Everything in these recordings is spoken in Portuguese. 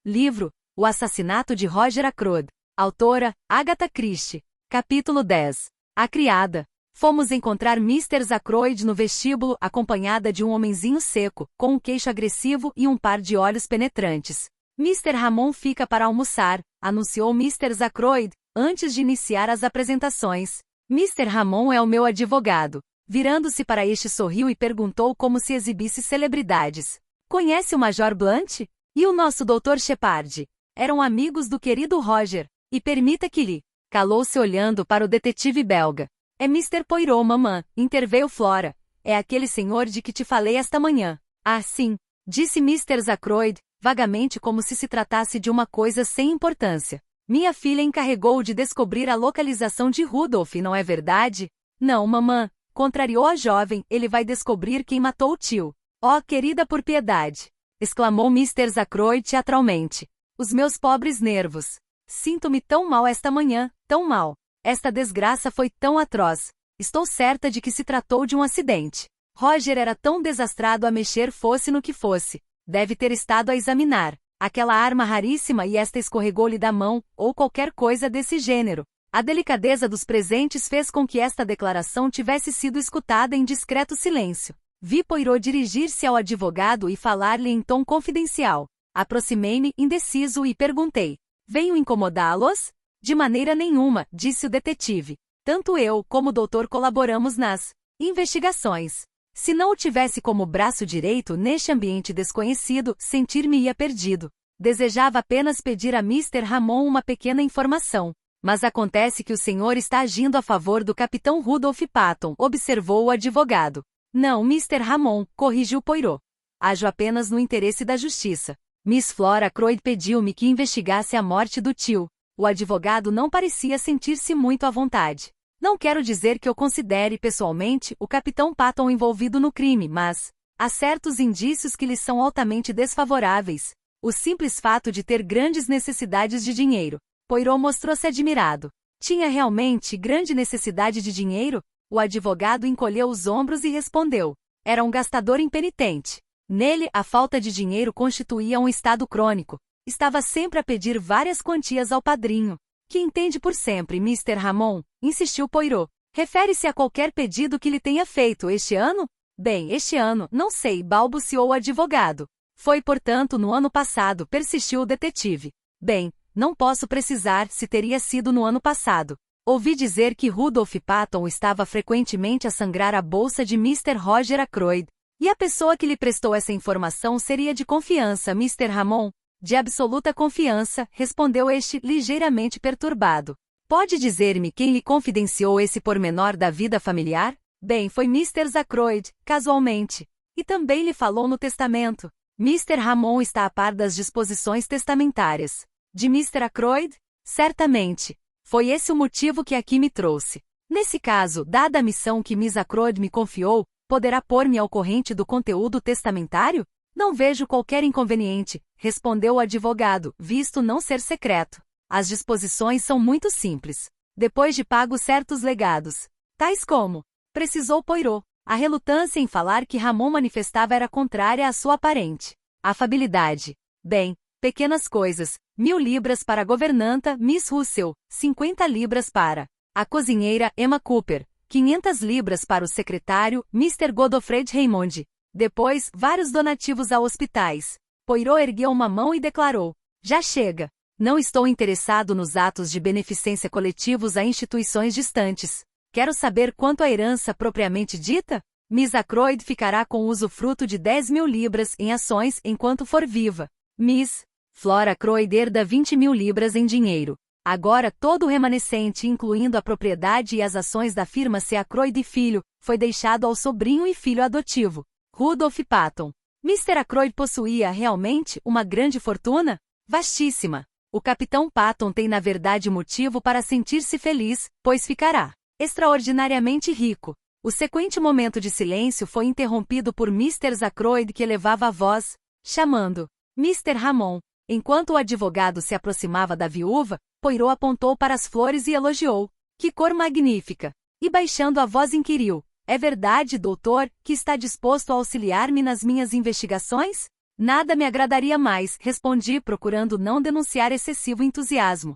Livro, O Assassinato de Roger Ackroyd. Autora, Agatha Christie. Capítulo 10. A Criada. Fomos encontrar Mr. Ackroyd no vestíbulo acompanhada de um homenzinho seco, com um queixo agressivo e um par de olhos penetrantes. Mr. Ramon fica para almoçar, anunciou Mr. Ackroyd, antes de iniciar as apresentações. Mr. Ramon é o meu advogado. Virando-se para este sorriu e perguntou como se exibisse celebridades. Conhece o Major Blunt? E o nosso Dr. Shepard? Eram amigos do querido Roger. E permita que lhe... Calou-se olhando para o detetive belga. É Mr. Poirot, mamã, interveio Flora. É aquele senhor de que te falei esta manhã. Ah, sim, disse Mr. Ackroyd, vagamente como se tratasse de uma coisa sem importância. Minha filha encarregou de descobrir a localização de Rudolph, não é verdade? Não, mamã, contrariou a jovem, ele vai descobrir quem matou o tio. Oh, querida, por piedade! Exclamou Mr. Ackroyd teatralmente. Os meus pobres nervos. Sinto-me tão mal esta manhã, tão mal. Esta desgraça foi tão atroz. Estou certa de que se tratou de um acidente. Roger era tão desastrado a mexer fosse no que fosse. Deve ter estado a examinar aquela arma raríssima e esta escorregou-lhe da mão, ou qualquer coisa desse gênero. A delicadeza dos presentes fez com que esta declaração tivesse sido escutada em discreto silêncio. Vi Poirot dirigir-se ao advogado e falar-lhe em tom confidencial. Aproximei-me, indeciso, e perguntei. Venho incomodá-los? De maneira nenhuma, disse o detetive. Tanto eu como o doutor colaboramos nas investigações. Se não o tivesse como braço direito neste ambiente desconhecido, sentir-me-ia perdido. Desejava apenas pedir a Mr. Ramon uma pequena informação. Mas acontece que o senhor está agindo a favor do capitão Rudolph Patton, observou o advogado. Não, Mr. Ramon, corrigiu Poirot. Ajo apenas no interesse da justiça. Miss Flora Ackroyd pediu-me que investigasse a morte do tio. O advogado não parecia sentir-se muito à vontade. Não quero dizer que eu considere pessoalmente o capitão Patton envolvido no crime, mas há certos indícios que lhe são altamente desfavoráveis. O simples fato de ter grandes necessidades de dinheiro. Poirot mostrou-se admirado. Tinha realmente grande necessidade de dinheiro? O advogado encolheu os ombros e respondeu. Era um gastador impenitente. Nele, a falta de dinheiro constituía um estado crônico. Estava sempre a pedir várias quantias ao padrinho. Que entende por sempre, Mr. Ramon? Insistiu Poirot. Refere-se a qualquer pedido que lhe tenha feito este ano? Bem, este ano, não sei, balbuciou o advogado. Foi, portanto, no ano passado, persistiu o detetive. Bem, não posso precisar se teria sido no ano passado. Ouvi dizer que Rudolph Patton estava frequentemente a sangrar a bolsa de Mr. Roger Ackroyd. E a pessoa que lhe prestou essa informação seria de confiança, Mr. Ramon? De absoluta confiança, respondeu este, ligeiramente perturbado. Pode dizer-me quem lhe confidenciou esse pormenor da vida familiar? Bem, foi Mr. Ackroyd, casualmente. E também lhe falou no testamento. Mr. Ramon está a par das disposições testamentárias. De Mr. Ackroyd? Certamente. Foi esse o motivo que aqui me trouxe. Nesse caso, dada a missão que Miss Ackroyd me confiou, poderá pôr-me ao corrente do conteúdo testamentário? Não vejo qualquer inconveniente, respondeu o advogado, visto não ser secreto. As disposições são muito simples. Depois de pagos certos legados. Tais como? Precisou Poirot. A relutância em falar que Ramon manifestava era contrária à sua aparente afabilidade. Bem, pequenas coisas. 1000 libras para a governanta, Miss Russell. 50 libras para a cozinheira, Emma Cooper. 500 libras para o secretário, Mr. Godofred Raymond. Depois, vários donativos a hospitais. Poirot ergueu uma mão e declarou. Já chega. Não estou interessado nos atos de beneficência coletivos a instituições distantes. Quero saber quanto à herança propriamente dita? Miss Ackroyd ficará com o usufruto de 10.000 libras em ações enquanto for viva. Miss Flora Ackroyd herda 20.000 libras em dinheiro. Agora todo o remanescente, incluindo a propriedade e as ações da firma C. Ackroyd e Filho, foi deixado ao sobrinho e filho adotivo, Rudolph Patton. Mr. Ackroyd possuía realmente uma grande fortuna? Vastíssima. O capitão Patton tem na verdade motivo para sentir-se feliz, pois ficará extraordinariamente rico. O sequente momento de silêncio foi interrompido por Mr. Ackroyd que elevava a voz, chamando Mr. Ramon. Enquanto o advogado se aproximava da viúva, Poirot apontou para as flores e elogiou. Que cor magnífica! E baixando a voz inquiriu. É verdade, doutor, que está disposto a auxiliar-me nas minhas investigações? Nada me agradaria mais, respondi, procurando não denunciar excessivo entusiasmo.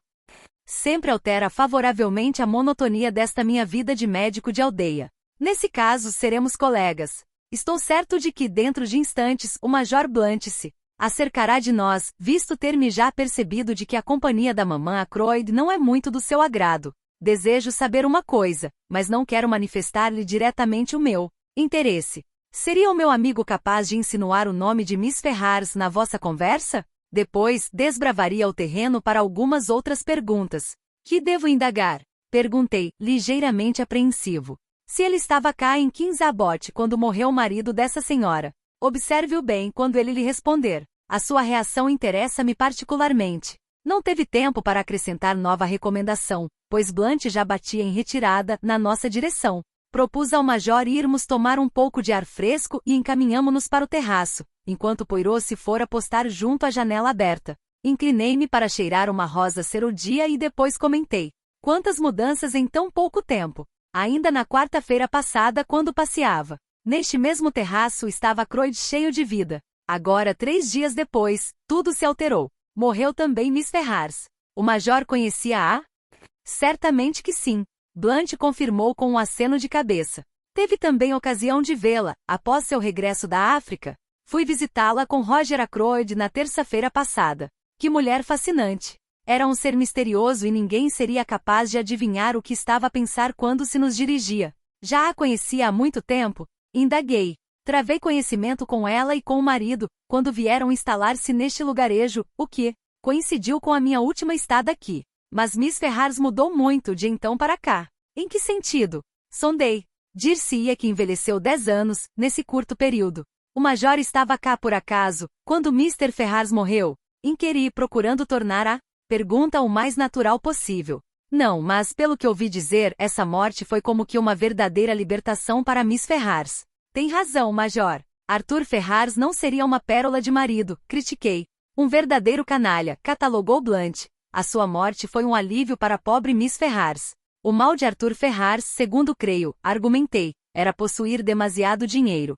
Sempre altera favoravelmente a monotonia desta minha vida de médico de aldeia. Nesse caso, seremos colegas. Estou certo de que, dentro de instantes, o Major Blunt se acercará de nós, visto ter-me já percebido de que a companhia da mamã Ackroyd não é muito do seu agrado. Desejo saber uma coisa, mas não quero manifestar-lhe diretamente o meu interesse. Seria o meu amigo capaz de insinuar o nome de Miss Ferrars na vossa conversa? Depois, desbravaria o terreno para algumas outras perguntas. Que devo indagar? Perguntei, ligeiramente apreensivo. Se ele estava cá em Kings Abbot quando morreu o marido dessa senhora. Observe-o bem quando ele lhe responder. A sua reação interessa-me particularmente. Não teve tempo para acrescentar nova recomendação, pois Blunt já batia em retirada na nossa direção. Propus ao Major irmos tomar um pouco de ar fresco e encaminhamo-nos para o terraço, enquanto Poirot se fora postar junto à janela aberta. Inclinei-me para cheirar uma rosa cerodia e depois comentei. Quantas mudanças em tão pouco tempo! Ainda na quarta-feira passada, quando passeava neste mesmo terraço, estava Ackroyd cheio de vida. Agora, 3 dias depois, tudo se alterou. Morreu também Miss Ferrars. O Major conhecia-a? Certamente que sim. Blunt confirmou com um aceno de cabeça. Teve também ocasião de vê-la, após seu regresso da África. Fui visitá-la com Roger Ackroyd na terça-feira passada. Que mulher fascinante! Era um ser misterioso e ninguém seria capaz de adivinhar o que estava a pensar quando se nos dirigia. Já a conhecia há muito tempo? Indaguei. Travei conhecimento com ela e com o marido, quando vieram instalar-se neste lugarejo, o que coincidiu com a minha última estada aqui. Mas Miss Ferrars mudou muito de então para cá. Em que sentido? Sondei. Dir-se-ia que envelheceu 10 anos, nesse curto período. O Major estava cá por acaso, quando Mr. Ferrars morreu? Inquiri, procurando tornar a pergunta o mais natural possível. Não, mas pelo que ouvi dizer, essa morte foi como que uma verdadeira libertação para Miss Ferrars. Tem razão, Major. Arthur Ferrars não seria uma pérola de marido, critiquei. Um verdadeiro canalha, catalogou Blunt. A sua morte foi um alívio para a pobre Miss Ferrars. O mal de Arthur Ferrars, segundo creio, argumentei, era possuir demasiado dinheiro.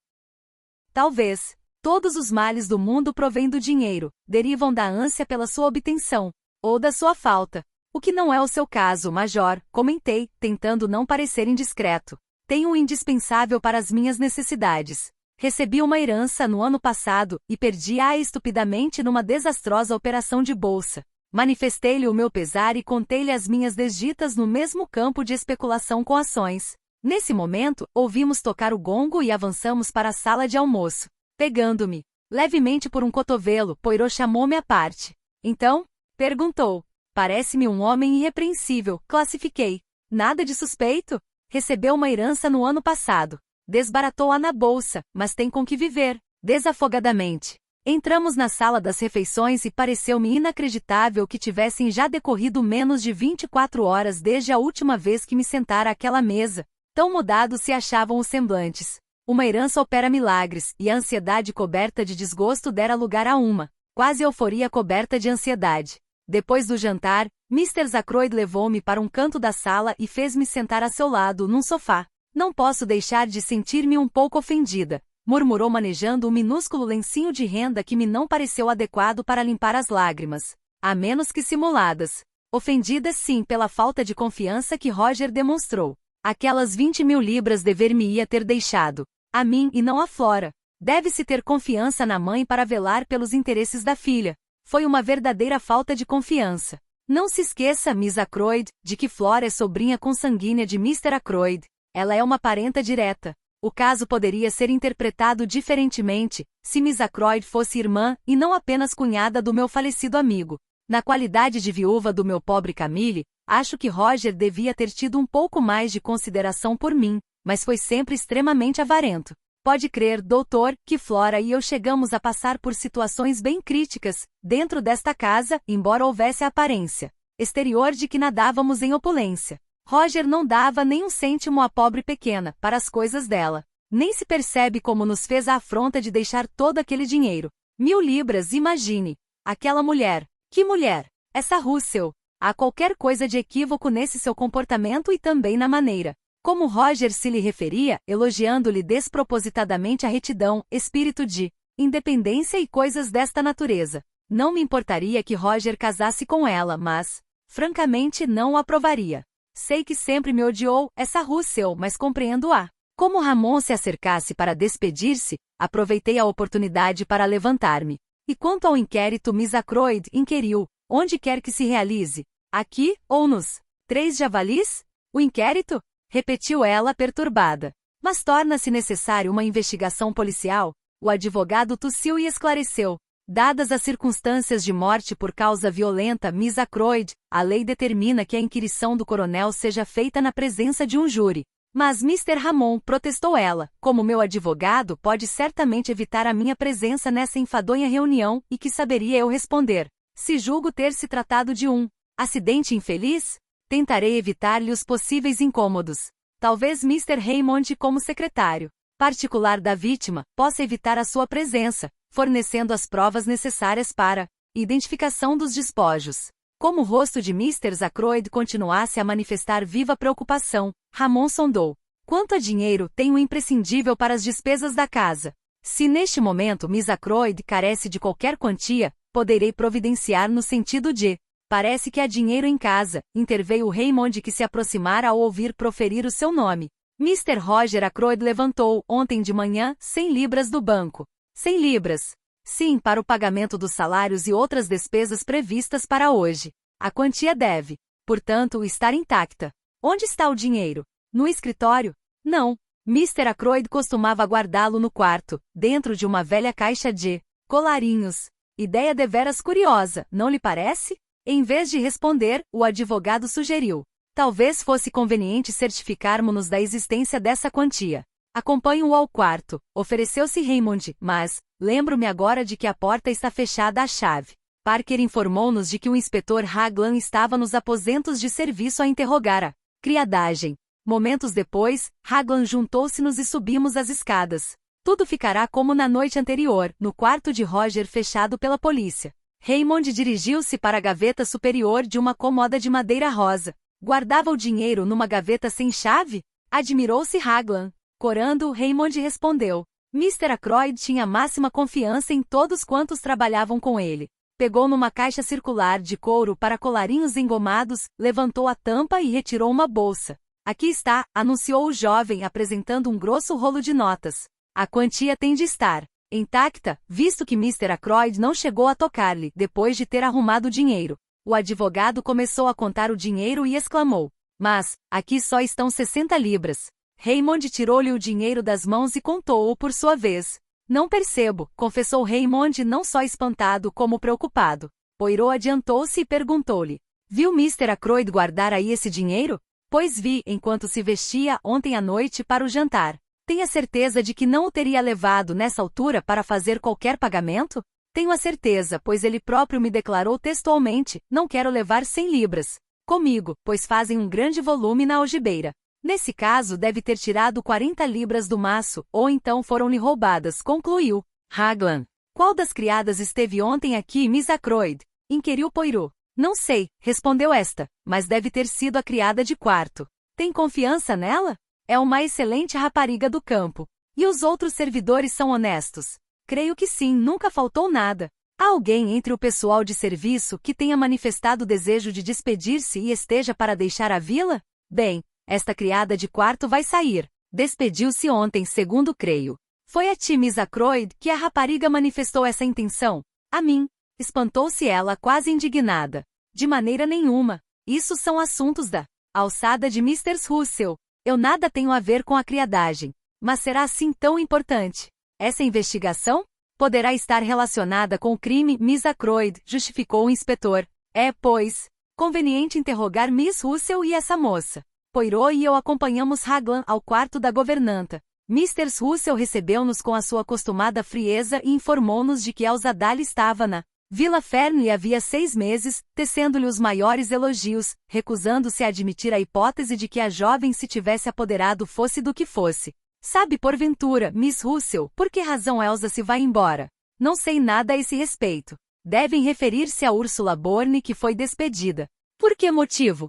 Talvez. Todos os males do mundo provêm do dinheiro, derivam da ânsia pela sua obtenção, ou da sua falta. O que não é o seu caso, Major, comentei, tentando não parecer indiscreto. Tenho o indispensável para as minhas necessidades. Recebi uma herança no ano passado e perdi-a estupidamente numa desastrosa operação de bolsa. Manifestei-lhe o meu pesar e contei-lhe as minhas desditas no mesmo campo de especulação com ações. Nesse momento, ouvimos tocar o gongo e avançamos para a sala de almoço. Pegando-me levemente por um cotovelo, Poirot chamou-me à parte. Então? Perguntou. Parece-me um homem irrepreensível, classifiquei. Nada de suspeito? Recebeu uma herança no ano passado. Desbaratou-a na bolsa, mas tem com que viver, desafogadamente. Entramos na sala das refeições e pareceu-me inacreditável que tivessem já decorrido menos de 24 horas desde a última vez que me sentara àquela mesa. Tão mudados se achavam os semblantes. Uma herança opera milagres, e a ansiedade coberta de desgosto dera lugar a uma quase euforia coberta de ansiedade. Depois do jantar, Mr. Ackroyd levou-me para um canto da sala e fez-me sentar a seu lado, num sofá. Não posso deixar de sentir-me um pouco ofendida, murmurou manejando um minúsculo lencinho de renda que me não pareceu adequado para limpar as lágrimas, a menos que simuladas. Ofendida sim pela falta de confiança que Roger demonstrou. Aquelas 20.000 libras dever-me-ia ter deixado. A mim e não a Flora. Deve-se ter confiança na mãe para velar pelos interesses da filha. Foi uma verdadeira falta de confiança. Não se esqueça, Miss Ackroyd, de que Flora é sobrinha consanguínea de Mr. Ackroyd. Ela é uma parenta direta. O caso poderia ser interpretado diferentemente, se Miss Ackroyd fosse irmã e não apenas cunhada do meu falecido amigo. Na qualidade de viúva do meu pobre Camille, acho que Roger devia ter tido um pouco mais de consideração por mim, mas foi sempre extremamente avarento. Pode crer, doutor, que Flora e eu chegamos a passar por situações bem críticas, dentro desta casa, embora houvesse a aparência exterior de que nadávamos em opulência. Roger não dava nem um cêntimo à pobre pequena, para as coisas dela. Nem se percebe como nos fez a afronta de deixar todo aquele dinheiro. 1.000 libras, imagine. Aquela mulher. Que mulher? Essa Russell. Há qualquer coisa de equívoco nesse seu comportamento e também na maneira como Roger se lhe referia, elogiando-lhe despropositadamente a retidão, espírito de independência e coisas desta natureza. Não me importaria que Roger casasse com ela, mas, francamente, não o aprovaria. Sei que sempre me odiou, essa Russell, mas compreendo-a. Como Ramon se acercasse para despedir-se, aproveitei a oportunidade para levantar-me. E quanto ao inquérito, Miss Ackroyd inquiriu, onde quer que se realize, aqui ou nos 3 Javalis? O inquérito? Repetiu ela perturbada. Mas torna-se necessário uma investigação policial? O advogado tossiu e esclareceu. Dadas as circunstâncias de morte por causa violenta, Miss Ackroyd, a lei determina que a inquirição do coronel seja feita na presença de um júri. Mas Mr. Ramon, protestou ela, como meu advogado pode certamente evitar a minha presença nessa enfadonha reunião, e que saberia eu responder? Se julgo ter se tratado de um acidente infeliz, tentarei evitar-lhe os possíveis incômodos. Talvez Mr. Raymond, como secretário particular da vítima, possa evitar a sua presença, fornecendo as provas necessárias para identificação dos despojos. Como o rosto de Mr. Ackroyd continuasse a manifestar viva preocupação, Ramon sondou. Quanto a dinheiro, tenho imprescindível para as despesas da casa. Se neste momento Miss Ackroyd carece de qualquer quantia, poderei providenciar no sentido de... Parece que há dinheiro em casa, interveio Raymond, que se aproximara ao ouvir proferir o seu nome. Mr. Roger Ackroyd levantou, ontem de manhã, 100 libras do banco. 100 libras. Sim, para o pagamento dos salários e outras despesas previstas para hoje. A quantia deve, portanto, estar intacta. Onde está o dinheiro? No escritório? Não. Mr. Ackroyd costumava guardá-lo no quarto, dentro de uma velha caixa de colarinhos. Ideia deveras curiosa, não lhe parece? Em vez de responder, o advogado sugeriu. Talvez fosse conveniente certificarmos-nos da existência dessa quantia. Acompanho-o ao quarto, ofereceu-se Raymond, mas, lembro-me agora de que a porta está fechada à chave. Parker informou-nos de que o inspetor Raglan estava nos aposentos de serviço a interrogar a criadagem. Momentos depois, Raglan juntou-se-nos e subimos as escadas. Tudo ficará como na noite anterior, no quarto de Roger fechado pela polícia. Raymond dirigiu-se para a gaveta superior de uma cômoda de madeira rosa. Guardava o dinheiro numa gaveta sem chave? Admirou-se Raglan. Corando, Raymond respondeu. Mr. Ackroyd tinha máxima confiança em todos quantos trabalhavam com ele. Pegou numa caixa circular de couro para colarinhos engomados, levantou a tampa e retirou uma bolsa. Aqui está, anunciou o jovem apresentando um grosso rolo de notas. A quantia tem de estar intacta, visto que Mr. Ackroyd não chegou a tocar-lhe, depois de ter arrumado o dinheiro. O advogado começou a contar o dinheiro e exclamou. Mas, aqui só estão 60 libras. Raymond tirou-lhe o dinheiro das mãos e contou-o por sua vez. Não percebo, confessou Raymond não só espantado como preocupado. Poirot adiantou-se e perguntou-lhe. Viu Mr. Ackroyd guardar aí esse dinheiro? Pois vi, enquanto se vestia ontem à noite para o jantar. Tem a certeza de que não o teria levado nessa altura para fazer qualquer pagamento? Tenho a certeza, pois ele próprio me declarou textualmente, não quero levar 100 libras comigo, pois fazem um grande volume na algibeira. Nesse caso deve ter tirado 40 libras do maço, ou então foram-lhe roubadas, concluiu Raglan. Qual das criadas esteve ontem aqui, Miss Ackroyd? Inquiriu Poirot. Não sei, respondeu esta, mas deve ter sido a criada de quarto. Tem confiança nela? É uma excelente rapariga do campo. E os outros servidores são honestos? Creio que sim, nunca faltou nada. Há alguém entre o pessoal de serviço que tenha manifestado o desejo de despedir-se e esteja para deixar a vila? Bem, esta criada de quarto vai sair. Despediu-se ontem, segundo creio. Foi a ti, Miss Ackroyd, que a rapariga manifestou essa intenção? A mim. Espantou-se ela, quase indignada. De maneira nenhuma. Isso são assuntos da alçada de Mr. Russell. Eu nada tenho a ver com a criadagem. Mas será assim tão importante? Essa investigação? Poderá estar relacionada com o crime, Miss Ackroyd, justificou o inspetor. É, pois, conveniente interrogar Miss Russell e essa moça. Poirot e eu acompanhamos Raglan ao quarto da governanta. Mr. Russell recebeu-nos com a sua acostumada frieza e informou-nos de que Elsa Daly estava na Vila Fernley havia 6 meses, tecendo-lhe os maiores elogios, recusando-se a admitir a hipótese de que a jovem se tivesse apoderado fosse do que fosse. Sabe porventura, Miss Russell, por que razão Elsa se vai embora? Não sei nada a esse respeito. Devem referir-se a Ursula Bourne, que foi despedida. Por que motivo?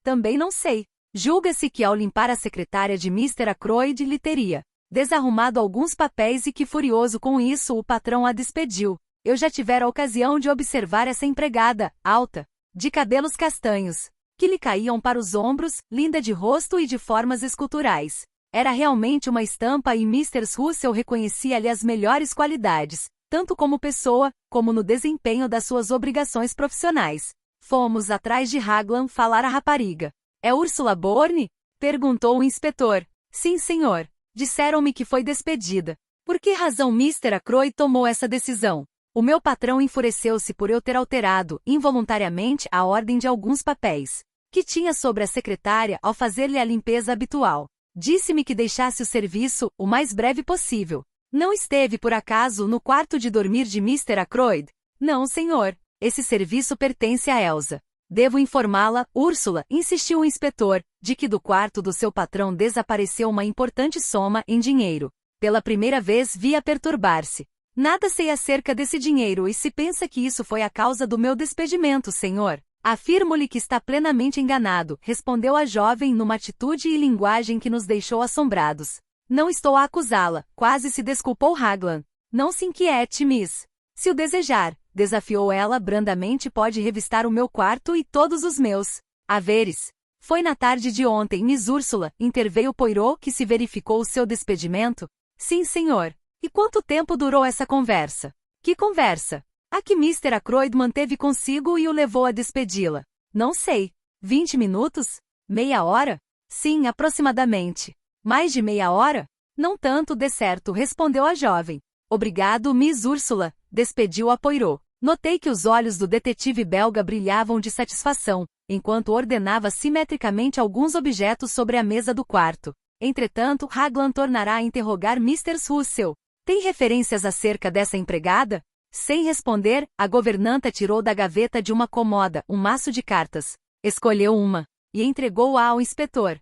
Também não sei. Julga-se que ao limpar a secretária de Mr. Ackroyd lhe teria desarrumado alguns papéis e que, furioso com isso, o patrão a despediu. Eu já tivera a ocasião de observar essa empregada, alta, de cabelos castanhos, que lhe caíam para os ombros, linda de rosto e de formas esculturais. Era realmente uma estampa e Mr. Russell reconhecia-lhe as melhores qualidades, tanto como pessoa, como no desempenho das suas obrigações profissionais. Fomos atrás de Raglan falar à rapariga. É Ursula Bourne? Perguntou o inspetor. Sim, senhor. Disseram-me que foi despedida. Por que razão Mr. Ackroyd tomou essa decisão? O meu patrão enfureceu-se por eu ter alterado, involuntariamente, a ordem de alguns papéis que tinha sobre a secretária ao fazer-lhe a limpeza habitual. Disse-me que deixasse o serviço o mais breve possível. Não esteve, por acaso, no quarto de dormir de Mr. Ackroyd? Não, senhor. Esse serviço pertence a Elsa. Devo informá-la, Úrsula, insistiu o inspetor, de que do quarto do seu patrão desapareceu uma importante soma em dinheiro. Pela primeira vez vi-a perturbar-se. Nada sei acerca desse dinheiro e se pensa que isso foi a causa do meu despedimento, senhor. Afirmo-lhe que está plenamente enganado, respondeu a jovem numa atitude e linguagem que nos deixou assombrados. Não estou a acusá-la, quase se desculpou Raglan. Não se inquiete, miss. Se o desejar, desafiou ela brandamente, pode revistar o meu quarto e todos os meus haveres. Foi na tarde de ontem, Miss Úrsula, interveio Poirot, que se verificou o seu despedimento? Sim, senhor. E quanto tempo durou essa conversa? Que conversa? A que Mr. Ackroyd manteve consigo e o levou a despedi-la? Não sei. 20 minutos? Meia hora? Sim, aproximadamente. Mais de meia hora? Não tanto, de certo, respondeu a jovem. Obrigado, Miss Úrsula, despediu a Poirot. Notei que os olhos do detetive belga brilhavam de satisfação, enquanto ordenava simetricamente alguns objetos sobre a mesa do quarto. Entretanto, Raglan tornará a interrogar Mr. Russell. Tem referências acerca dessa empregada? Sem responder, a governanta tirou da gaveta de uma cômoda um maço de cartas. Escolheu uma e entregou-a ao inspetor.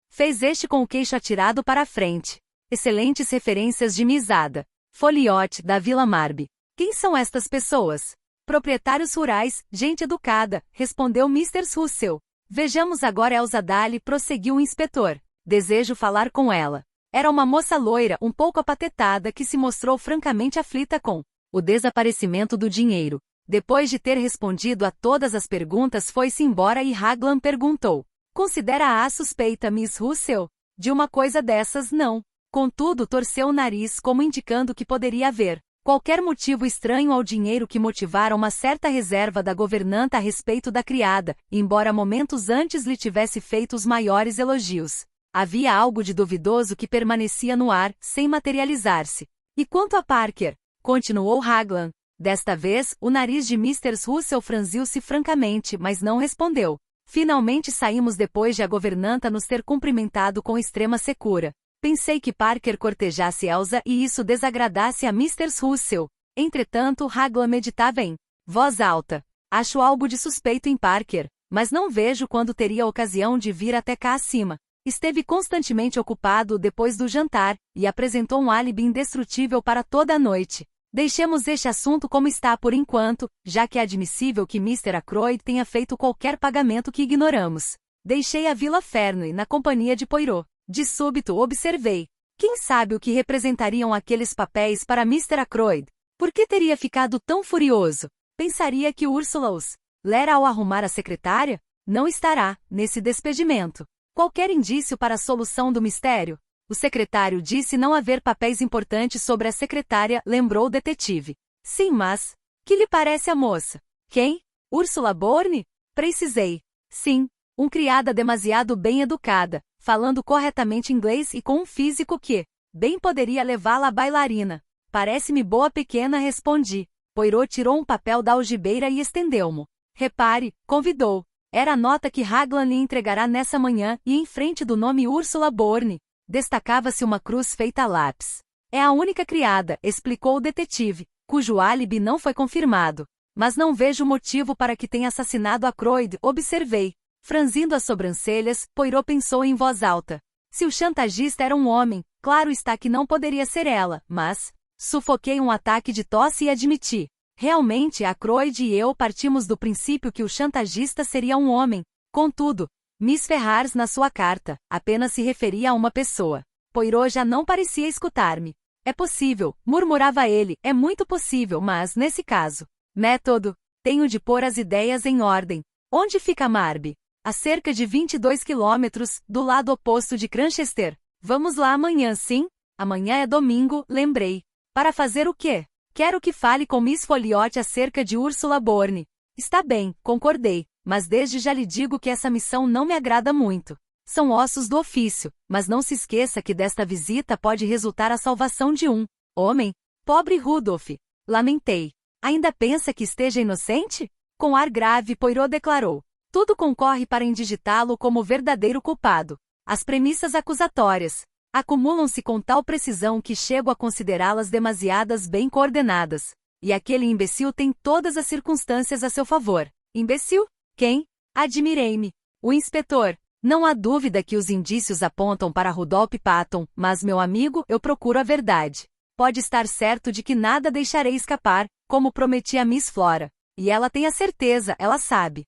Fez este com o queixo atirado para a frente. Excelentes referências de Miss Ada Folliot, da Vila Marby. Quem são estas pessoas? Proprietários rurais, gente educada, respondeu Mr. Russell. Vejamos agora Elsa Daly, prosseguiu o inspetor. Desejo falar com ela. Era uma moça loira, um pouco apatetada, que se mostrou francamente aflita com o desaparecimento do dinheiro. Depois de ter respondido a todas as perguntas, foi-se embora e Raglan perguntou. Considera-a suspeita, Miss Russell? De uma coisa dessas, não. Contudo, torceu o nariz como indicando que poderia haver qualquer motivo estranho ao dinheiro que motivara uma certa reserva da governanta a respeito da criada, embora momentos antes lhe tivesse feito os maiores elogios. Havia algo de duvidoso que permanecia no ar, sem materializar-se. E quanto a Parker? Continuou Raglan. Desta vez, o nariz de Mr. Russell franziu-se francamente, mas não respondeu. Finalmente saímos depois de a governanta nos ter cumprimentado com extrema secura. Pensei que Parker cortejasse Elsa e isso desagradasse a Mr. Russell. Entretanto, Raglan meditava em voz alta. Acho algo de suspeito em Parker, mas não vejo quando teria ocasião de vir até cá acima. Esteve constantemente ocupado depois do jantar, e apresentou um álibi indestrutível para toda a noite. Deixemos este assunto como está por enquanto, já que é admissível que Mr. Ackroyd tenha feito qualquer pagamento que ignoramos. Deixei a Vila Fernley na companhia de Poirot. De súbito observei. Quem sabe o que representariam aqueles papéis para Mr. Ackroyd? Por que teria ficado tão furioso? Pensaria que Úrsula os lera ao arrumar a secretária? Não estará, nesse despedimento. Qualquer indício para a solução do mistério? O secretário disse não haver papéis importantes sobre a secretária, lembrou o detetive. Sim, mas... Que lhe parece a moça? Quem? Ursula Bourne? Precisei. Sim, criada demasiado bem educada, falando corretamente inglês e com um físico que, bem poderia levá-la a bailarina. Parece-me boa pequena, respondi. Poirot tirou um papel da algibeira e estendeu-mo. Repare, convidou. Era a nota que Raglan lhe entregará nessa manhã, e em frente do nome Ursula Bourne, destacava-se uma cruz feita a lápis. É a única criada, explicou o detetive, cujo álibi não foi confirmado. Mas não vejo motivo para que tenha assassinado Ackroyd, observei. Franzindo as sobrancelhas, Poirot pensou em voz alta. Se o chantagista era um homem, claro está que não poderia ser ela, mas... Sufoquei um ataque de tosse e admiti. Realmente, Ackroyd e eu partimos do princípio que o chantagista seria um homem. Contudo, Miss Ferrars na sua carta, apenas se referia a uma pessoa. Poirot já não parecia escutar-me. É possível, murmurava ele, é muito possível, mas, nesse caso, método, tenho de pôr as ideias em ordem. Onde fica Marby? A cerca de 22 quilômetros, do lado oposto de Cranchester. Vamos lá amanhã, sim? Amanhã é domingo, lembrei. Para fazer o quê? Quero que fale com Miss Folliot acerca de Ursula Bourne. Está bem, concordei, mas desde já lhe digo que essa missão não me agrada muito. São ossos do ofício, mas não se esqueça que desta visita pode resultar a salvação de um homem. Pobre Rudolph. Lamentei. Ainda pensa que esteja inocente? Com ar grave, Poirot declarou. Tudo concorre para indigitá-lo como verdadeiro culpado. As premissas acusatórias acumulam-se com tal precisão que chego a considerá-las demasiadas bem coordenadas. E aquele imbecil tem todas as circunstâncias a seu favor. Imbecil? Quem? Admirei-me. O inspetor. Não há dúvida que os indícios apontam para Rudolph Patton, mas, meu amigo, eu procuro a verdade. Pode estar certo de que nada deixarei escapar, como prometi a Miss Flora. E ela tem a certeza, ela sabe.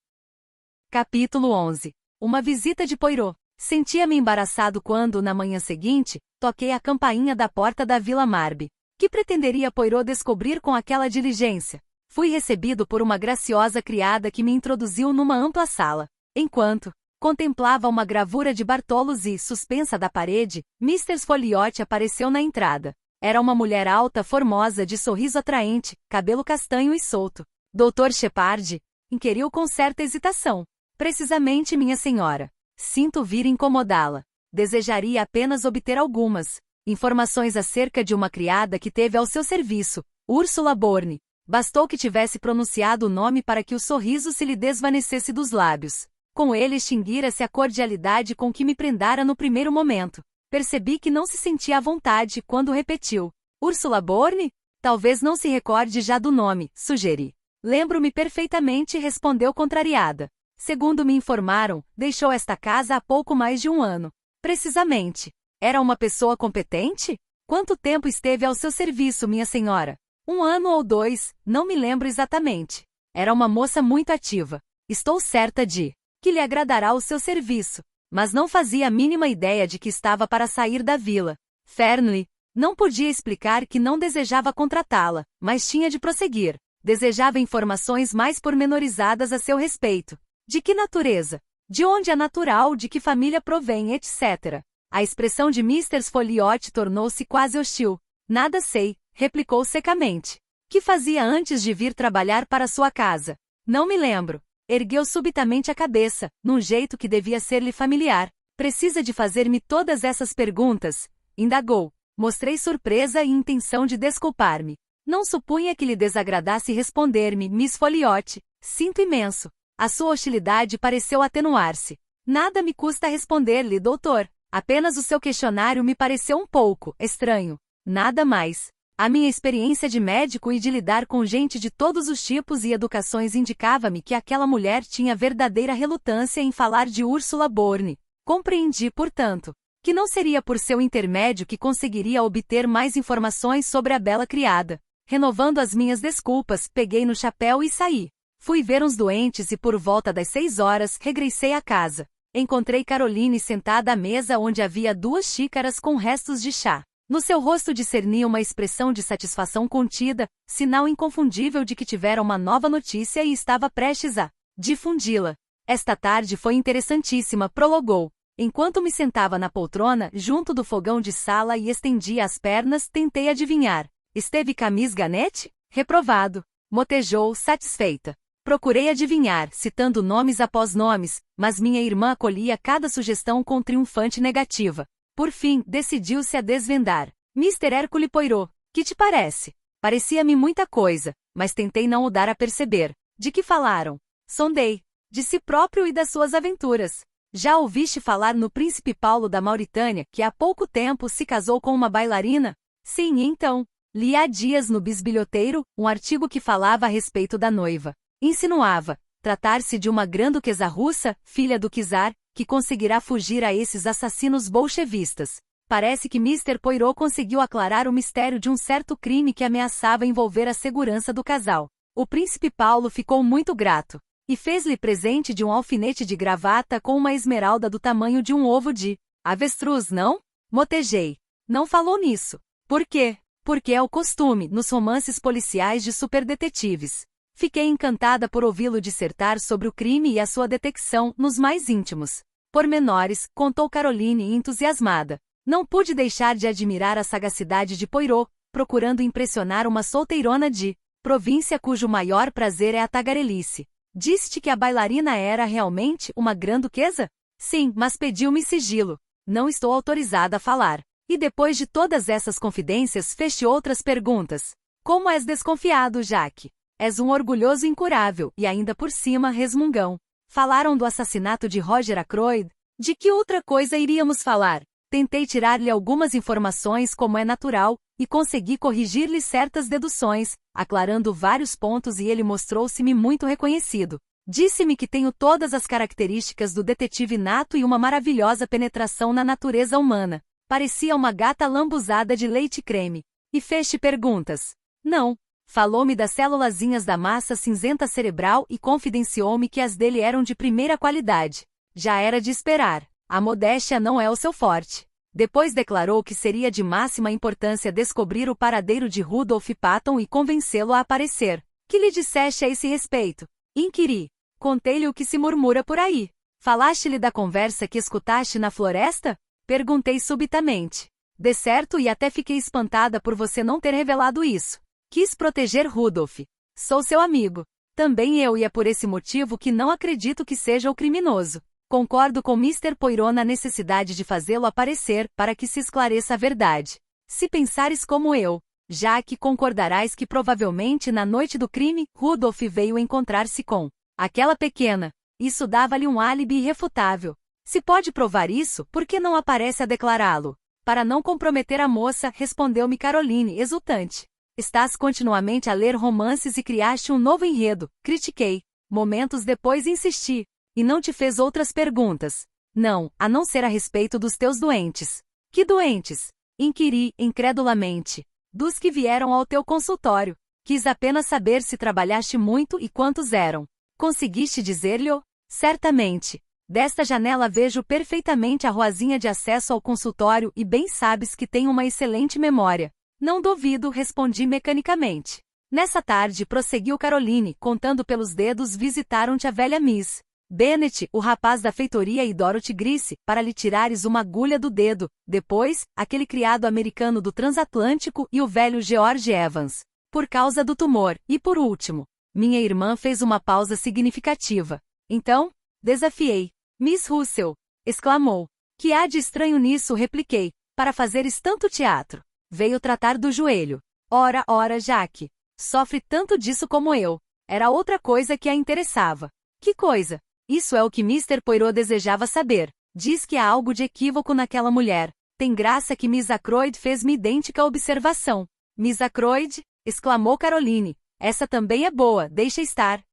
Capítulo 11. Uma visita de Poirot. Sentia-me embaraçado quando, na manhã seguinte, toquei a campainha da porta da Vila Marby. Que pretenderia Poirot descobrir com aquela diligência? Fui recebido por uma graciosa criada que me introduziu numa ampla sala. Enquanto contemplava uma gravura de Bartolus e, suspensa da parede, Mrs. Folliot apareceu na entrada. Era uma mulher alta, formosa, de sorriso atraente, cabelo castanho e solto. Dr. Shepard? Inquiriu com certa hesitação. Precisamente, minha senhora. Sinto vir incomodá-la. Desejaria apenas obter algumas informações acerca de uma criada que teve ao seu serviço, Ursula Bourne. Bastou que tivesse pronunciado o nome para que o sorriso se lhe desvanecesse dos lábios. Com ele extinguira-se a cordialidade com que me prendara no primeiro momento. Percebi que não se sentia à vontade quando repetiu. Ursula Bourne? Talvez não se recorde já do nome, sugeri. Lembro-me perfeitamente, respondeu contrariada. Segundo me informaram, deixou esta casa há pouco mais de um ano. Precisamente. Era uma pessoa competente? Quanto tempo esteve ao seu serviço, minha senhora? 1 ano ou 2, não me lembro exatamente. Era uma moça muito ativa. Estou certa de que lhe agradará o seu serviço. Mas não fazia a mínima ideia de que estava para sair da vila. Fernley não podia explicar que não desejava contratá-la, mas tinha de prosseguir. Desejava informações mais pormenorizadas a seu respeito. De que natureza? De onde é natural, de que família provém, etc. A expressão de Mrs. Folliot tornou-se quase hostil. Nada sei, replicou secamente. Que fazia antes de vir trabalhar para sua casa? Não me lembro. Ergueu subitamente a cabeça, num jeito que devia ser-lhe familiar. Precisa de fazer-me todas essas perguntas? Indagou. Mostrei surpresa e intenção de desculpar-me. Não supunha que lhe desagradasse responder-me, Miss Folliot. Sinto imenso. A sua hostilidade pareceu atenuar-se. Nada me custa responder-lhe, doutor. Apenas o seu questionário me pareceu um pouco estranho. Nada mais. A minha experiência de médico e de lidar com gente de todos os tipos e educações indicava-me que aquela mulher tinha verdadeira relutância em falar de Ursula Bourne. Compreendi, portanto, que não seria por seu intermédio que conseguiria obter mais informações sobre a bela criada. Renovando as minhas desculpas, peguei no chapéu e saí. Fui ver uns doentes e por volta das 6 horas regressei à casa. Encontrei Caroline sentada à mesa onde havia 2 xícaras com restos de chá. No seu rosto discernia uma expressão de satisfação contida, sinal inconfundível de que tivera uma nova notícia e estava prestes a difundi-la. Esta tarde foi interessantíssima, prolongou. Enquanto me sentava na poltrona, junto do fogão de sala e estendia as pernas, tentei adivinhar. Esteve Camis Ganet? Reprovado. Motejou, satisfeita. Procurei adivinhar, citando nomes após nomes, mas minha irmã acolhia cada sugestão com triunfante negativa. Por fim, decidiu-se a desvendar. Mr. Hercule Poirot, que te parece? Parecia-me muita coisa, mas tentei não o dar a perceber. De que falaram? Sondei. De si próprio e das suas aventuras. Já ouviste falar no príncipe Paulo da Mauritânia, que há pouco tempo se casou com uma bailarina? Sim, então. Li há dias no bisbilhoteiro um artigo que falava a respeito da noiva. Insinuava tratar-se de uma grã-duquesa russa, filha do czar, que conseguirá fugir a esses assassinos bolchevistas. Parece que Mr. Poirot conseguiu aclarar o mistério de um certo crime que ameaçava envolver a segurança do casal. O príncipe Paulo ficou muito grato, e fez-lhe presente de um alfinete de gravata com uma esmeralda do tamanho de um ovo de avestruz, não? Motejei. Não falou nisso. Por quê? Porque é o costume nos romances policiais de superdetetives. Fiquei encantada por ouvi-lo dissertar sobre o crime e a sua detecção nos mais íntimos pormenores, contou Caroline entusiasmada. Não pude deixar de admirar a sagacidade de Poirot, procurando impressionar uma solteirona de província cujo maior prazer é a tagarelice. Disse-te que a bailarina era realmente uma grã-duquesa? Sim, mas pediu-me sigilo. Não estou autorizada a falar. E depois de todas essas confidências fez-te outras perguntas. Como és desconfiado, Jacques? És um orgulhoso incurável, e ainda por cima resmungão. Falaram do assassinato de Roger Ackroyd? De que outra coisa iríamos falar? Tentei tirar-lhe algumas informações como é natural, e consegui corrigir-lhe certas deduções, aclarando vários pontos e ele mostrou-se-me muito reconhecido. Disse-me que tenho todas as características do detetive nato e uma maravilhosa penetração na natureza humana. Parecia uma gata lambuzada de leite creme. E fez-te perguntas? Não. Falou-me das célulazinhas da massa cinzenta cerebral e confidenciou-me que as dele eram de primeira qualidade. Já era de esperar. A modéstia não é o seu forte. Depois declarou que seria de máxima importância descobrir o paradeiro de Rudolph Patton e convencê-lo a aparecer. Que lhe disseste a esse respeito? Inquiri. Contei-lhe o que se murmura por aí. Falaste-lhe da conversa que escutaste na floresta? Perguntei subitamente. De certo, e até fiquei espantada por você não ter revelado isso. Quis proteger Rudolph. Sou seu amigo. Também eu, e é por esse motivo que não acredito que seja o criminoso. Concordo com Mr. Poirot na necessidade de fazê-lo aparecer para que se esclareça a verdade. Se pensares como eu, já que concordarás que provavelmente na noite do crime, Rudolph veio encontrar-se com aquela pequena. Isso dava-lhe um álibi irrefutável. Se pode provar isso, por que não aparece a declará-lo? Para não comprometer a moça, respondeu-me Caroline, exultante. Estás continuamente a ler romances e criaste um novo enredo, critiquei. Momentos depois insisti. E não te fez outras perguntas? Não, a não ser a respeito dos teus doentes. Que doentes? Inquiri, incredulamente. Dos que vieram ao teu consultório. Quis apenas saber se trabalhaste muito e quantos eram. Conseguiste dizer-lhe-o? Certamente. Desta janela vejo perfeitamente a ruazinha de acesso ao consultório e bem sabes que tenho uma excelente memória. Não duvido, respondi mecanicamente. Nessa tarde, prosseguiu Caroline, contando pelos dedos, visitaram-te a velha Miss Bennet, o rapaz da feitoria e Dorothy Grice, para lhe tirares uma agulha do dedo, depois, aquele criado americano do transatlântico e o velho George Evans, por causa do tumor, e por último, minha irmã fez uma pausa significativa. Então, desafiei. Miss Russell, exclamou. Que há de estranho nisso, repliquei, para fazeres tanto teatro. Veio tratar do joelho. Ora, Jacques. Sofre tanto disso como eu. Era outra coisa que a interessava. Que coisa? Isso é o que Mr. Poirot desejava saber. Diz que há algo de equívoco naquela mulher. Tem graça que Miss Ackroyd fez-me idêntica observação. Miss Ackroyd? Exclamou Caroline. Essa também é boa, deixa estar.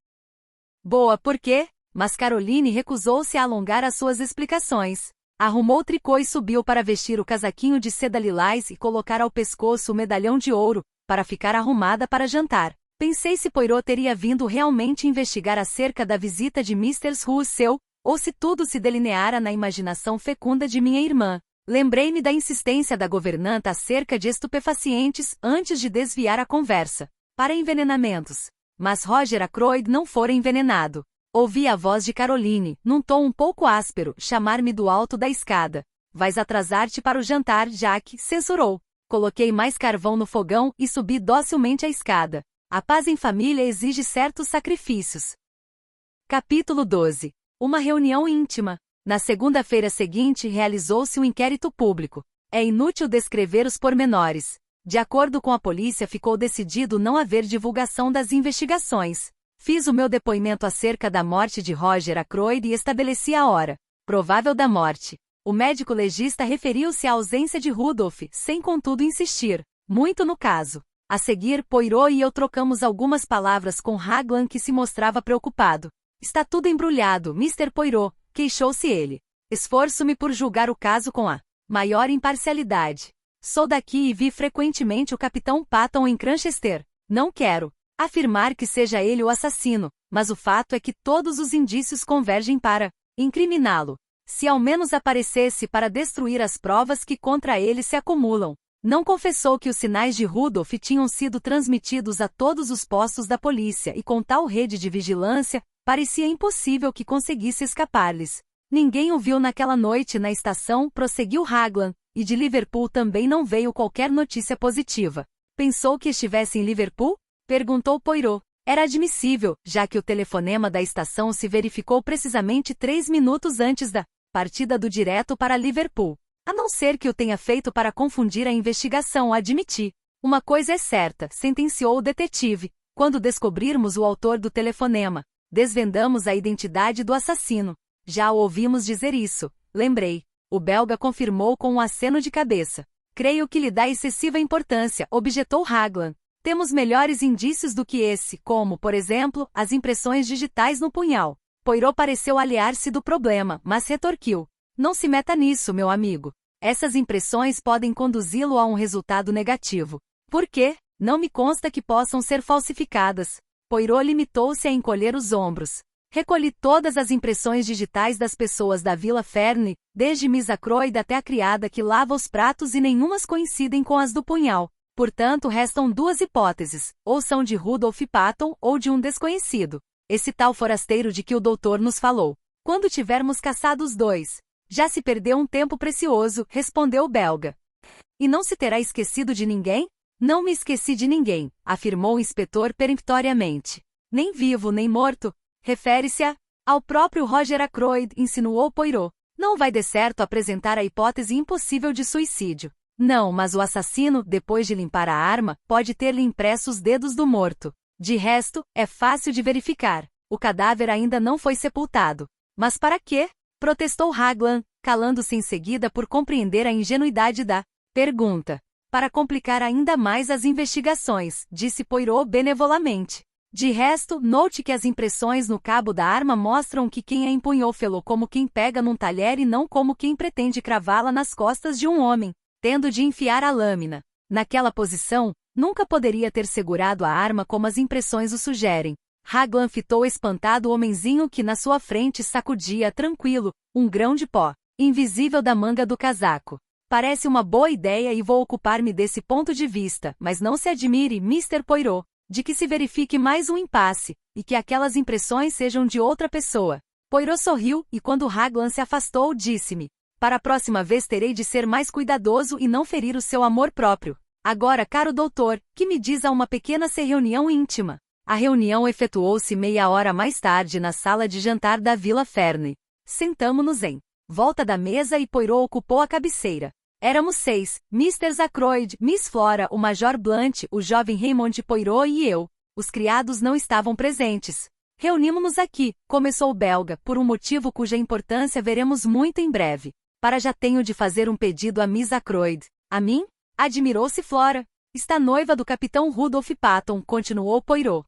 Boa por quê? Mas Caroline recusou-se a alongar as suas explicações. Arrumou o tricô e subiu para vestir o casaquinho de seda lilás e colocar ao pescoço o medalhão de ouro, para ficar arrumada para jantar. Pensei se Poirot teria vindo realmente investigar acerca da visita de Mr. Russell, ou se tudo se delineara na imaginação fecunda de minha irmã. Lembrei-me da insistência da governanta acerca de estupefacientes antes de desviar a conversa para envenenamentos. Mas Roger Ackroyd não fora envenenado. Ouvi a voz de Caroline, num tom um pouco áspero, chamar-me do alto da escada. Vais atrasar-te para o jantar, Jacques, censurou. Coloquei mais carvão no fogão e subi docilmente a escada. A paz em família exige certos sacrifícios. Capítulo 12. Uma reunião íntima. Na segunda-feira seguinte realizou-se um inquérito público. É inútil descrever os pormenores. De acordo com a polícia, ficou decidido não haver divulgação das investigações. Fiz o meu depoimento acerca da morte de Roger Ackroyd e estabeleci a hora provável da morte. O médico legista referiu-se à ausência de Rudolph, sem contudo insistir muito no caso. A seguir, Poirot e eu trocamos algumas palavras com Raglan, que se mostrava preocupado. Está tudo embrulhado, Mr. Poirot, queixou-se ele. Esforço-me por julgar o caso com a maior imparcialidade. Sou daqui e vi frequentemente o capitão Patton em Cranchester. Não quero afirmar que seja ele o assassino, mas o fato é que todos os indícios convergem para incriminá-lo. Se ao menos aparecesse para destruir as provas que contra ele se acumulam. Não confessou que os sinais de Rudolph tinham sido transmitidos a todos os postos da polícia e com tal rede de vigilância, parecia impossível que conseguisse escapar-lhes. Ninguém o viu naquela noite na estação, prosseguiu Raglan, e de Liverpool também não veio qualquer notícia positiva. Pensou que estivesse em Liverpool? Perguntou Poirot. Era admissível, já que o telefonema da estação se verificou precisamente 3 minutos antes da partida do direto para Liverpool. A não ser que o tenha feito para confundir a investigação, admiti. Uma coisa é certa, sentenciou o detetive. Quando descobrirmos o autor do telefonema, desvendamos a identidade do assassino. Já o ouvimos dizer isso, lembrei. O belga confirmou com um aceno de cabeça. Creio que lhe dá excessiva importância, objetou Raglan. Temos melhores indícios do que esse, como, por exemplo, as impressões digitais no punhal. Poirot pareceu aliar-se do problema, mas retorquiu. Não se meta nisso, meu amigo. Essas impressões podem conduzi-lo a um resultado negativo. Por quê? Não me consta que possam ser falsificadas. Poirot limitou-se a encolher os ombros. Recolhi todas as impressões digitais das pessoas da Vila Ferne, desde Miss Ackroyd até a criada que lava os pratos e nenhumas coincidem com as do punhal. Portanto, restam 2 hipóteses, ou são de Rudolph Patton ou de um desconhecido. Esse tal forasteiro de que o doutor nos falou. Quando tivermos caçado os 2. Já se perdeu um tempo precioso, respondeu o belga. E não se terá esquecido de ninguém? Não me esqueci de ninguém, afirmou o inspetor peremptoriamente. Nem vivo nem morto. Refere-se ao próprio Roger Ackroyd, insinuou Poirot. Não vai de certo apresentar a hipótese impossível de suicídio. Não, mas o assassino, depois de limpar a arma, pode ter-lhe impresso os dedos do morto. De resto, é fácil de verificar. O cadáver ainda não foi sepultado. Mas para quê? Protestou Raglan, calando-se em seguida por compreender a ingenuidade da pergunta. Para complicar ainda mais as investigações, disse Poirot benevolamente. De resto, note que as impressões no cabo da arma mostram que quem a empunhou fê-lo como quem pega num talher e não como quem pretende cravá-la nas costas de um homem, tendo de enfiar a lâmina. Naquela posição, nunca poderia ter segurado a arma como as impressões o sugerem. Raglan fitou espantado o homenzinho que na sua frente sacudia tranquilo, um grão de pó, invisível da manga do casaco. Parece uma boa ideia e vou ocupar-me desse ponto de vista, mas não se admire, Mr. Poirot, de que se verifique mais um impasse, e que aquelas impressões sejam de outra pessoa. Poirot sorriu, e quando Raglan se afastou, disse-me: para a próxima vez terei de ser mais cuidadoso e não ferir o seu amor próprio. Agora, caro doutor, que me diz a uma pequena reunião íntima? A reunião efetuou-se meia hora mais tarde na sala de jantar da Vila Ferne. Sentamo-nos em volta da mesa e Poirot ocupou a cabeceira. Éramos 6, Mr. Ackroyd, Miss Flora, o Major Blunt, o jovem Raymond Poirot e eu. Os criados não estavam presentes. Reunimo-nos aqui, começou o belga, por um motivo cuja importância veremos muito em breve. Para já tenho de fazer um pedido a Miss Ackroyd. A mim? Admirou-se Flora. Está noiva do capitão Rudolph Patton, continuou Poirot.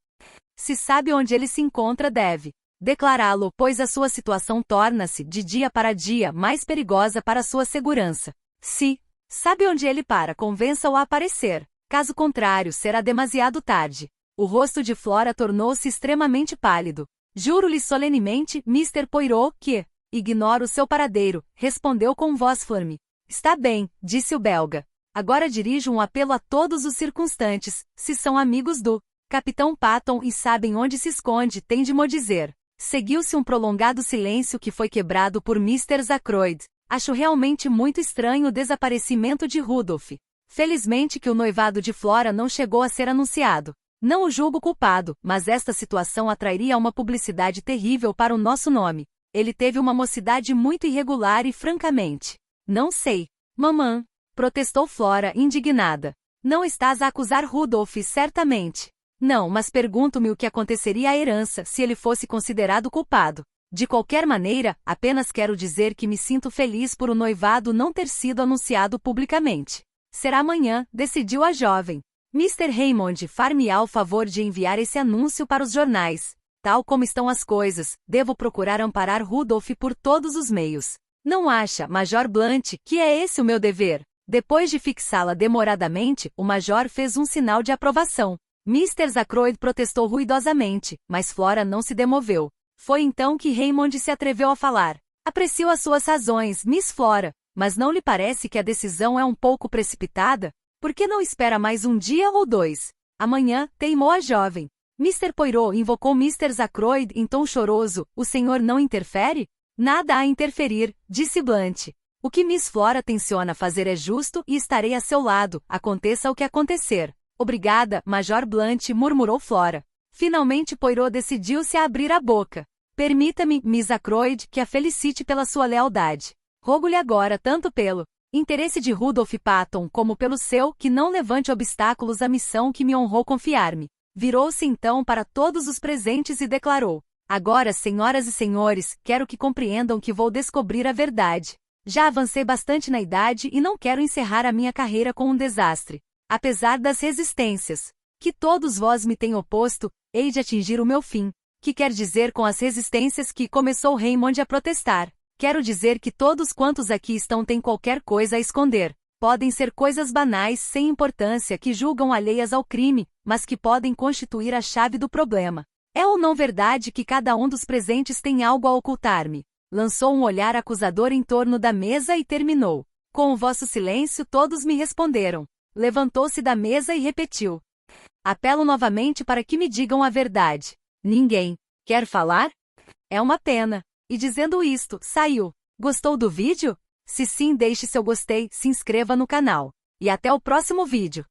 Se sabe onde ele se encontra, deve declará-lo, pois a sua situação torna-se, de dia para dia, mais perigosa para sua segurança. Se sabe onde ele para, convença-o a aparecer. Caso contrário, será demasiado tarde. O rosto de Flora tornou-se extremamente pálido. Juro-lhe solenemente, Mr. Poirot, que ignoro o seu paradeiro, respondeu com voz firme. Está bem, disse o belga. Agora dirijo um apelo a todos os circunstantes, se são amigos do capitão Patton e sabem onde se esconde, tem de mo dizer. Seguiu-se um prolongado silêncio que foi quebrado por Mr. Ackroyd. Acho realmente muito estranho o desaparecimento de Rudolph. Felizmente que o noivado de Flora não chegou a ser anunciado. Não o julgo culpado, mas esta situação atrairia uma publicidade terrível para o nosso nome. Ele teve uma mocidade muito irregular e francamente. Não sei. Mamã, protestou Flora, indignada. Não estás a acusar Rudolph, certamente. Não, mas pergunto-me o que aconteceria à herança se ele fosse considerado culpado. De qualquer maneira, apenas quero dizer que me sinto feliz por o noivado não ter sido anunciado publicamente. Será amanhã, decidiu a jovem. Mr. Raymond, far-me-á o favor de enviar esse anúncio para os jornais. Tal como estão as coisas, devo procurar amparar Rudolph por todos os meios. Não acha, Major Blunt, que é esse o meu dever? Depois de fixá-la demoradamente, o Major fez um sinal de aprovação. Mr. Ackroyd protestou ruidosamente, mas Flora não se demoveu. Foi então que Raymond se atreveu a falar. Aprecio as suas razões, Miss Flora, mas não lhe parece que a decisão é um pouco precipitada? Por que não espera mais um dia ou dois? Amanhã, teimou a jovem. Mr. Poirot invocou Mr. Ackroyd em tom choroso. O senhor não interfere? Nada a interferir, disse Blunt. O que Miss Flora tenciona fazer é justo e estarei a seu lado, aconteça o que acontecer. Obrigada, Major Blunt, murmurou Flora. Finalmente Poirot decidiu-se a abrir a boca. Permita-me, Miss Ackroyd, que a felicite pela sua lealdade. Rogo-lhe agora tanto pelo interesse de Rudolph Patton como pelo seu que não levante obstáculos à missão que me honrou confiar-me. Virou-se então para todos os presentes e declarou: agora, senhoras e senhores, quero que compreendam que vou descobrir a verdade. Já avancei bastante na idade e não quero encerrar a minha carreira com um desastre. Apesar das resistências que todos vós me têm oposto, hei de atingir o meu fim. Que quer dizer com as resistências que começou Raymond a protestar? Quero dizer que todos quantos aqui estão têm qualquer coisa a esconder. Podem ser coisas banais sem importância que julgam alheias ao crime, mas que podem constituir a chave do problema. É ou não verdade que cada um dos presentes tem algo a ocultar-me? Lançou um olhar acusador em torno da mesa e terminou. Com o vosso silêncio todos me responderam. Levantou-se da mesa e repetiu: apelo novamente para que me digam a verdade. Ninguém quer falar? É uma pena. E dizendo isto, saiu. Gostou do vídeo? Se sim, deixe seu gostei, se inscreva no canal. E até o próximo vídeo.